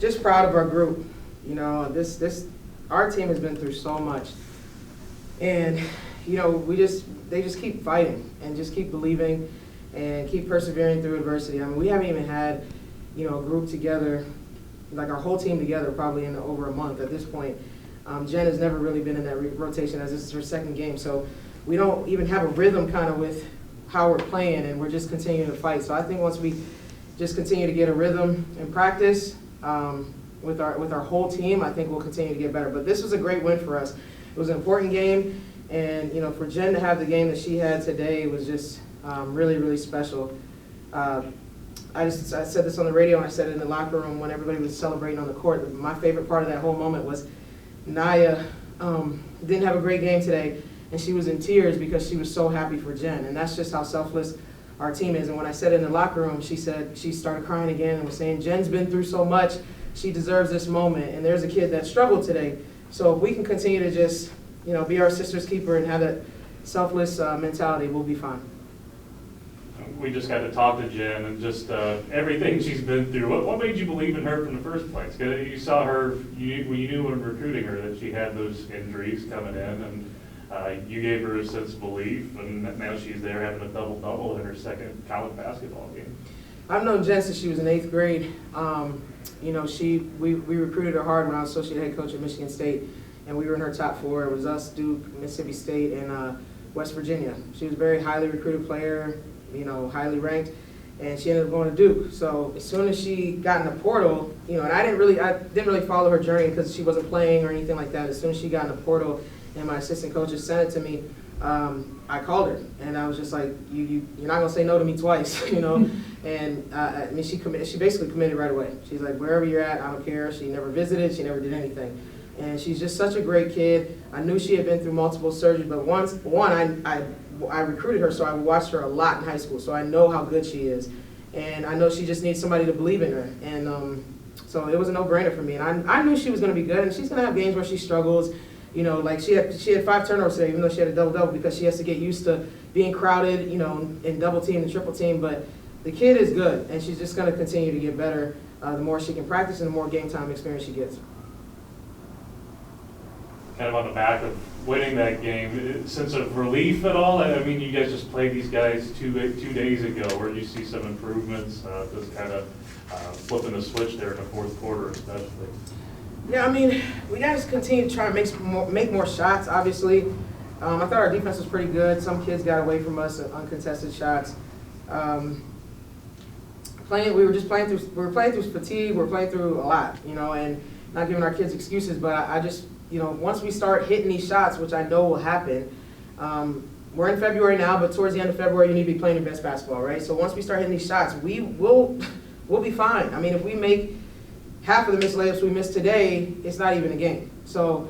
Just proud of our group. You know, our team has been through so much, and you know, they just keep fighting and just keep believing and keep persevering through adversity. I mean, we haven't even had, you know, a group together, like our whole team together, probably in over a month at this point. Jen has never really been in that rotation, as this is her second game, so we don't even have a rhythm kind of with how we're playing, and we're just continuing to fight. So I think once we just continue to get a rhythm and practice with our whole team, I think we'll continue to get better. But this was a great win for us. It was an important game, and you know, for Jen to have the game that she had today was just really, really special. I said this on the radio and I said it in the locker room when everybody was celebrating on the court. My favorite part of that whole moment was Naya didn't have a great game today, and she was in tears because she was so happy for Jen. And that's just how selfless our team is. And when I said it in the locker room, she said she started crying again and was saying, Jen's been through so much, she deserves this moment. And there's a kid that struggled today. So if we can continue to just, you know, be our sister's keeper and have that selfless mentality, we'll be fine. We just got to talk to Jen and just everything she's been through. What made you believe in her from the first place? Because you saw her, you knew when recruiting her that she had those injuries coming in, and you gave her a sense of belief, and now she's there having a double-double in her second college basketball game. I've known Jen since she was in 8th grade. You know, we recruited her hard when I was associate head coach at Michigan State, and we were in her top 4. It was us, Duke, Mississippi State, and West Virginia. She was a very highly recruited player, you know, highly ranked, and she ended up going to Duke. So as soon as she got in the portal, you know, and I didn't really follow her journey because she wasn't playing or anything like that. As soon as she got in the portal and my assistant coaches sent it to me, I called her, and I was just like, you're not gonna say no to me twice, you know. And I mean, she basically committed right away. She's like, wherever you're at, I don't care. She never visited, she never did anything, and she's just such a great kid. I knew she had been through multiple surgeries, but I recruited her, so I watched her a lot in high school, so I know how good she is, and I know she just needs somebody to believe in her, and so it was a no-brainer for me, and I knew she was going to be good, and she's going to have games where she struggles, you know, like she had 5 turnovers today, even though she had a double-double, because she has to get used to being crowded, you know, and double team and triple team, but the kid is good, and she's just going to continue to get better the more she can practice and the more game time experience she gets. Kind of on the back of winning that game, sense of relief at all? I mean, you guys just played these guys two days ago. Where did you see some improvements, just kind of flipping the switch there in the fourth quarter especially? Yeah, I mean, we got to continue to try and make more shots, obviously. I thought our defense was pretty good. Some kids got away from us at uncontested shots. We were playing through fatigue, we were playing through a lot, you know, and not giving our kids excuses, but I just, you know, once we start hitting these shots, which I know will happen, we're in February now, but towards the end of February, you need to be playing your best basketball, right? So once we start hitting these shots, we'll be fine. I mean, if we make half of the missed layups we missed today, it's not even a game. So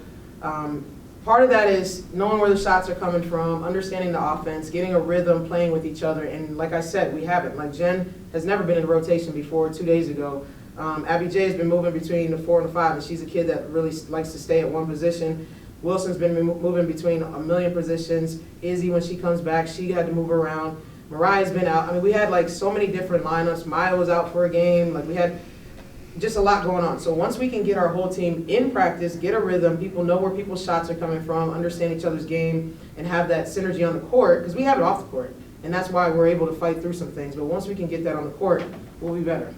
part of that is knowing where the shots are coming from, understanding the offense, getting a rhythm, playing with each other, and like I said, we haven't. Like Jen has never been in rotation before 2 days ago. Abby J has been moving between the 4 and the 5, and she's a kid that really likes to stay at one position. Wilson's been moving between a million positions. Ezeh, when she comes back, she had to move around. Mariah's been out. I mean, we had like so many different lineups. Maya was out for a game. Like we had just a lot going on. So once we can get our whole team in practice, get a rhythm, people know where people's shots are coming from, understand each other's game, and have that synergy on the court, because we have it off the court. And that's why we're able to fight through some things. But once we can get that on the court, we'll be better.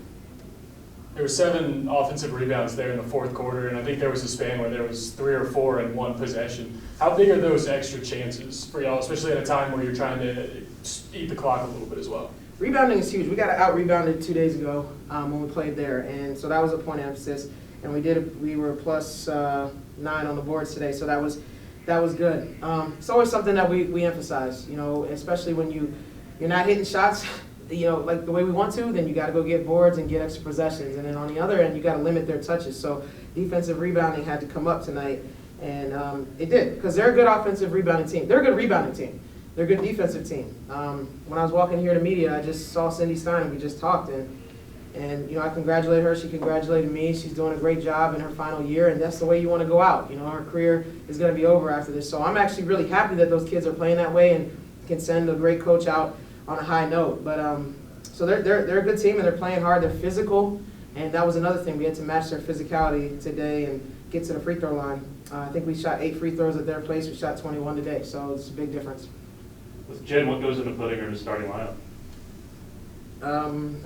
There were 7 offensive rebounds there in the fourth quarter, and I think there was a span where there was 3 or 4 in one possession. How big are those extra chances for y'all, especially at a time where you're trying to eat the clock a little bit as well? Rebounding is huge. We got out-rebounded 2 days ago when we played there, and so that was a point of emphasis. And we were plus 9 on the boards today, so that was good. It's always something that we emphasize, you know, especially when you're not hitting shots, you know, like the way we want to, then you got to go get boards and get extra possessions. And then on the other end, you got to limit their touches. So defensive rebounding had to come up tonight, and it did, because they're a good offensive rebounding team. They're a good rebounding team. They're a good defensive team. When I was walking here to media, I just saw Cindy Stein, and we just talked, and you know, I congratulated her. She congratulated me. She's doing a great job in her final year, and that's the way you want to go out. You know, her career is going to be over after this. So I'm actually really happy that those kids are playing that way and can send a great coach out on a high note. But so they're a good team, and they're playing hard. They're physical. And that was another thing. We had to match their physicality today and get to the free throw line. I think we shot 8 free throws at their place. We shot 21 today, so it's a big difference. With Jen, what goes into putting her in the starting lineup?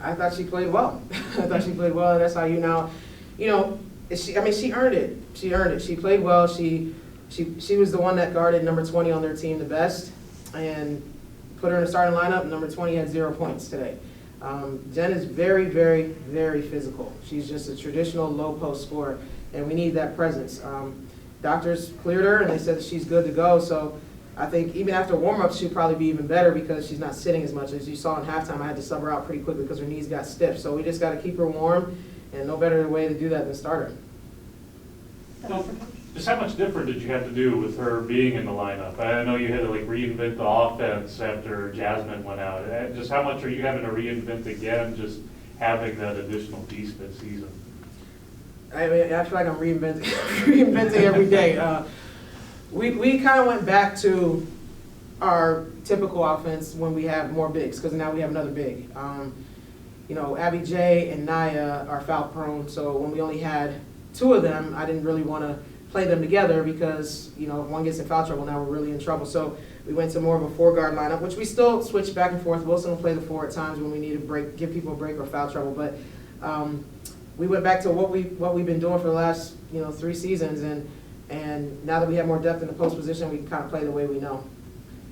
I thought she played well. I thought she played well, and that's how you know, she earned it. She earned it. She played well. She was the one that guarded number 20 on their team the best, and put her in the starting lineup. Number 20 had 0 points today. Jen is very, very, very physical. She's just a traditional low post scorer, and we need that presence. Doctors cleared her, and they said that she's good to go. So I think even after warm-ups, she'll probably be even better because she's not sitting as much. As you saw in halftime, I had to sub her out pretty quickly because her knees got stiff. So we just got to keep her warm, and no better way to do that than start her. So, just how much different did you have to do with her being in the lineup? I know you had to reinvent the offense after Jasmine went out. Just how much are you having to reinvent again, just having that additional piece mid-season? I feel like I'm reinventing every day. We kind of went back to our typical offense when we have more bigs, because now we have another big. Abby J and Naya are foul prone, so when we only had 2 of them, I didn't really want to play them together because, if one gets in foul trouble, now we're really in trouble. So we went to more of a 4-guard lineup, which we still switch back and forth. Wilson will play the 4 at times when we need a break, give people a break or foul trouble. But we went back to what we've been doing for the last 3 seasons, and now that we have more depth in the post position, we can kind of play the way we know.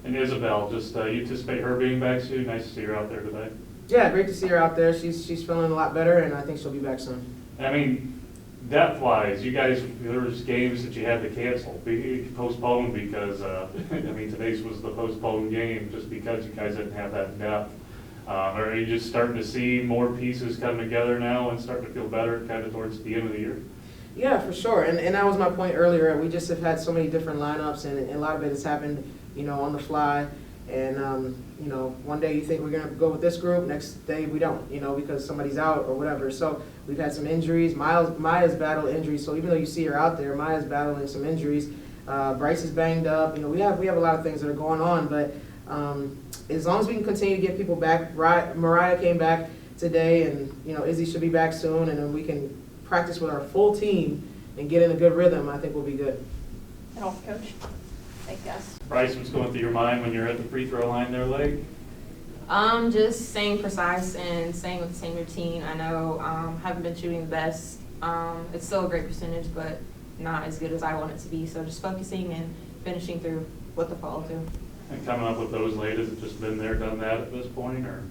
And Isabel, just you anticipate her being back soon? Nice to see her out there today. Yeah, great to see her out there. She's feeling a lot better, and I think she'll be back soon. I mean, depth-wise, you guys, there was games that you had to cancel, postpone because, today's was the postponed game just because you guys didn't have that depth. Are you just starting to see more pieces come together now and starting to feel better kind of towards the end of the year? Yeah, for sure. And that was my point earlier. We just have had so many different lineups, and a lot of it has happened, on the fly. And, one day you think we're going to go with this group, next day we don't, because somebody's out or whatever. So we've had some injuries. Maya's battled injuries, so even though you see her out there, Maya's battling some injuries. Brice is banged up. We have a lot of things that are going on, but as long as we can continue to get people back. Mariah came back today, and, Ezeh should be back soon, and then we can practice with our full team and get in a good rhythm. I think we'll be good. And off, Coach. Thank you, guys. Brice, what's going through your mind when you're at the free throw line there, Lake? Just staying precise and staying with the same routine. I know haven't been shooting the best. It's still a great percentage, but not as good as I want it to be. So just focusing and finishing through with the follow through. And coming up with those late, has it just been there, done that at this point, or?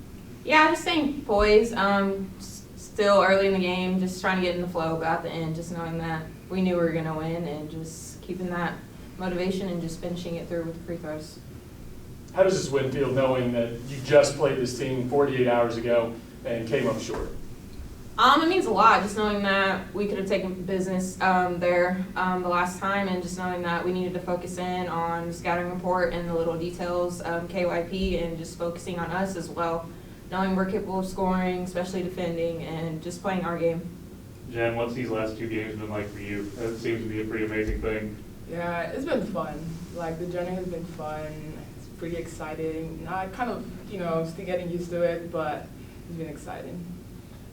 Yeah, just staying poised. Still early in the game, just trying to get in the flow, but at the end, just knowing that we knew we were going to win and just keeping that motivation and just finishing it through with the free throws. How does this win feel knowing that you just played this team 48 hours ago and came up short? It means a lot, just knowing that we could have taken business there the last time, and just knowing that we needed to focus in on the scouting report and the little details, KYP, and just focusing on us as well. Knowing we're capable of scoring, especially defending, and just playing our game. Jen, what's these last 2 games been like for you? That seems to be a pretty amazing thing. Yeah, it's been fun. The journey has been fun. It's pretty exciting. Now I kind of, still getting used to it, but it's been exciting.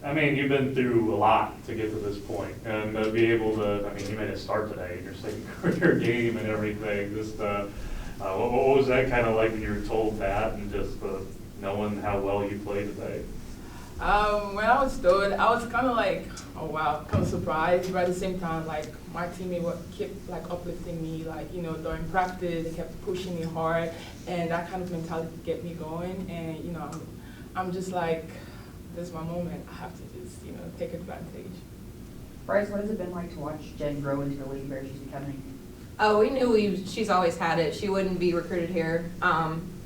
You've been through a lot to get to this point, and to be able to, you made a start today in your second career game and everything. Just, what was that kind of like when you were told that, and just knowing how well you played today? When I was told, I was kind of like, oh wow, kind of surprised, but at the same time, my teammate kept uplifting me, during practice, they kept pushing me hard, and that kind of mentality kept me going, and, I'm just like, this is my moment, I have to just, take advantage. Brice, what has it been like to watch Jen grow into the league where she's becoming? Oh, we knew she's always had it. She wouldn't be recruited here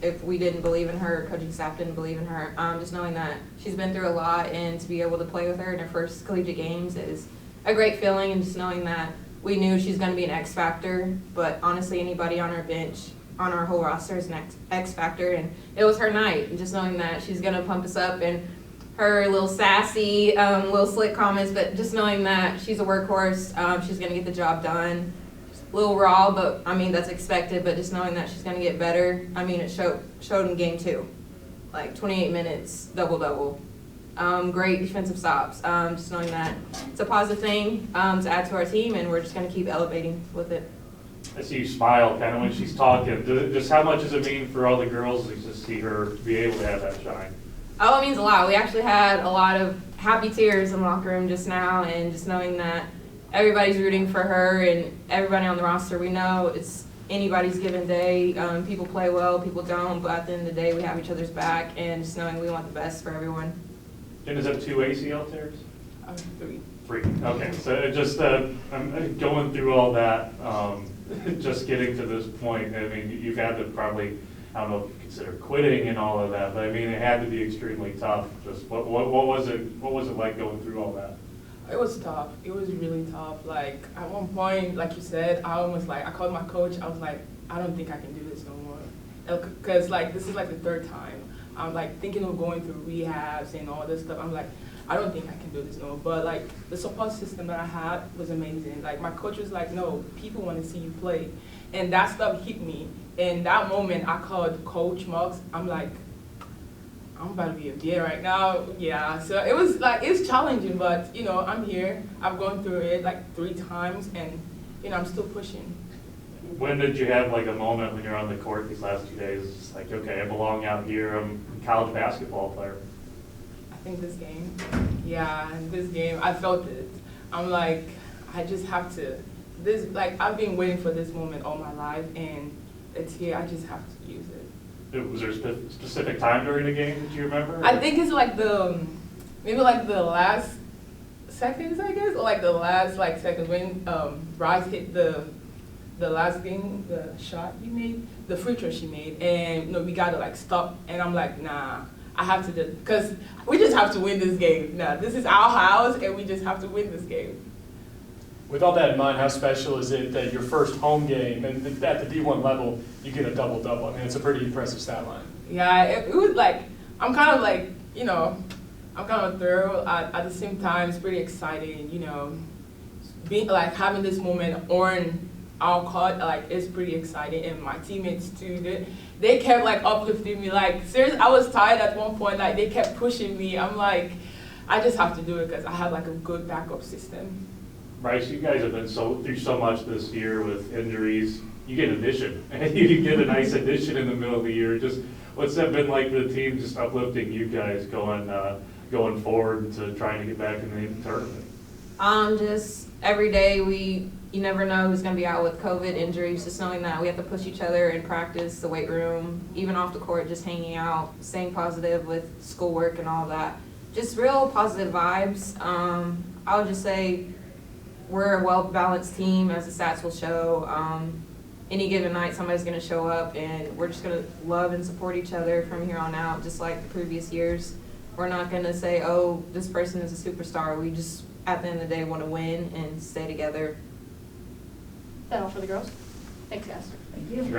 if we didn't believe in her, coaching staff didn't believe in her. Just knowing that she's been through a lot, and to be able to play with her in her first collegiate games is a great feeling, and just knowing that we knew she's going to be an X factor, but honestly anybody on our bench, on our whole roster is an X factor, and it was her night, and just knowing that she's going to pump us up, and her little sassy, little slick comments, but just knowing that she's a workhorse, she's going to get the job done. A little raw, but that's expected, but just knowing that she's going to get better. It showed in game 2, 28 minutes, double-double. great defensive stops. Just knowing that it's a positive thing to add to our team, and we're just going to keep elevating with it. I see you smile kind of when she's talking. Just how much does it mean for all the girls to see her be able to have that shine? Oh, it means a lot. We actually had a lot of happy tears in the locker room just now, and just knowing that everybody's rooting for her and everybody on the roster. We know it's anybody's given day. People play well, people don't, but at the end of the day, we have each other's back, and just knowing we want the best for everyone. Jen, is that 2 ACL tears? 3. 3. Okay, so it just I'm going through all that, just getting to this point. I mean, you've had to probably, I don't know if you consider quitting and all of that, but I mean, it had to be extremely tough. Just what was it? What was it like going through all that? It was tough. It was really tough. Like, at one point, like you said, I called my coach. I was like, I don't think I can do this no more. Because, like, this is, like, the 3rd time. I'm, like, thinking of going through rehabs and all this stuff. I'm like, I don't think I can do this no more. But, like, the support system that I had was amazing. Like, my coach was like, no, people want to see you play. And that stuff hit me. In that moment, I called Coach Muggs. I'm like, I'm about to be a VA right now. Yeah, so it was like, it's challenging, but, you know, I'm here. I've gone through it like 3 times, and, you know, I'm still pushing. When did you have like a moment when you're on the court these last 2 days? It's like, okay, I belong out here. I'm a college basketball player. I think this game, yeah, this game, I felt it. I'm like, I just have to, I've been waiting for this moment all my life, and it's here. I just have to use it. Was there a specific time during the game that you remember? I think it's like maybe like the last seconds, I guess, or like the last like seconds when Brice hit the last game, the shot he made, the free throw she made, and, you know, we gotta like stop, and I'm like, nah, I have to do, because we just have to win this game. Nah, this is our house, and we just have to win this game. With all that in mind, how special is it that your first home game and at the D1 level, you get a double-double? I mean, it's a pretty impressive stat line. Yeah, it was like, I'm kind of like, you know, I'm kind of thrilled. At the same time, it's pretty exciting, you know, being like having this moment on our court, like, it's pretty exciting. And my teammates too, they kept like uplifting me. Like, seriously, I was tired at one point. Like, they kept pushing me. I'm like, I just have to do it because I have like a good backup system. Brice, you guys have been through so much this year with injuries. You get an addition, and you get a nice addition in the middle of the year. Just what's that been like for the team, just uplifting you guys going forward to trying to get back in the tournament? Just every day you never know who's going to be out with COVID injuries. Just knowing that we have to push each other in practice, the weight room, even off the court, just hanging out, staying positive with schoolwork and all that. Just real positive vibes. I would just say we're a well-balanced team, as the stats will show. Any given night, somebody's going to show up, and we're just going to love and support each other from here on out, just like the previous years. We're not going to say, oh, this person is a superstar. We just, at the end of the day, want to win and stay together. That all for the girls? Thanks, guys. Thank you.